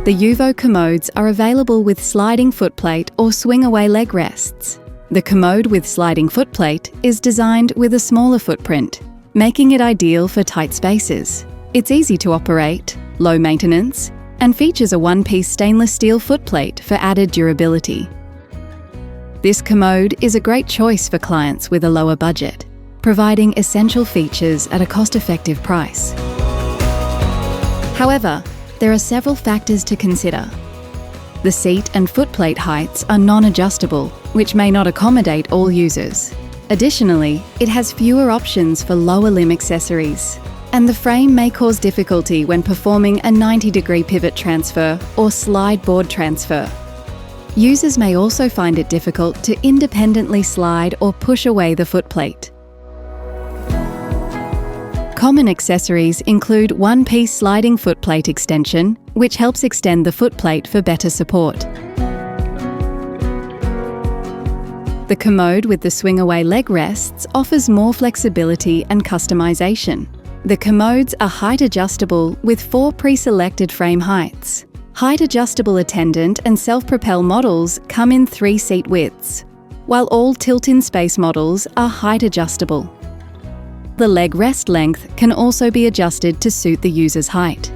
The Juvo commodes are available with sliding footplate or swing-away leg rests. The commode with sliding footplate is designed with a smaller footprint, making it ideal for tight spaces. It's easy to operate, low maintenance, and features a one-piece stainless steel footplate for added durability. This commode is a great choice for clients with a lower budget, providing essential features at a cost-effective price. However, there are several factors to consider. The seat and footplate heights are non-adjustable, which may not accommodate all users. Additionally, it has fewer options for lower limb accessories, and the frame may cause difficulty when performing a 90-degree pivot transfer or slide board transfer. Users may also find it difficult to independently slide or push away the footplate. Common accessories include one-piece sliding footplate extension, which helps extend the footplate for better support. The commode with the swing-away leg rests offers more flexibility and customization. The commodes are height-adjustable with 4 pre-selected frame heights. Height-adjustable attendant and self-propel models come in 3 seat widths, while all tilt-in space models are height-adjustable. The leg rest length can also be adjusted to suit the user's height.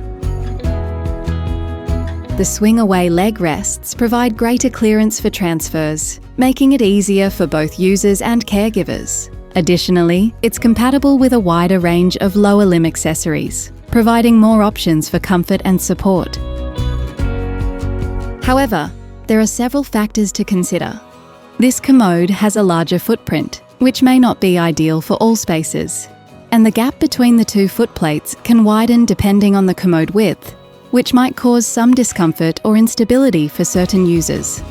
The swing-away leg rests provide greater clearance for transfers, making it easier for both users and caregivers. Additionally, it's compatible with a wider range of lower limb accessories, providing more options for comfort and support. However, there are several factors to consider. This commode has a larger footprint, which may not be ideal for all spaces, and the gap between the 2 footplates can widen depending on the commode width, which might cause some discomfort or instability for certain users.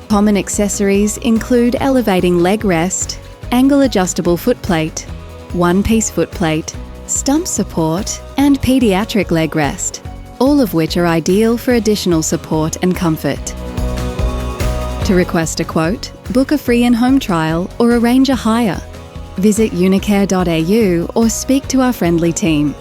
Common accessories include elevating leg rest, angle-adjustable footplate, one-piece footplate, stump support, and pediatric leg rest, all of which are ideal for additional support and comfort. To request a quote, book a free in-home trial or arrange a hire. Visit unicare.au or speak to our friendly team.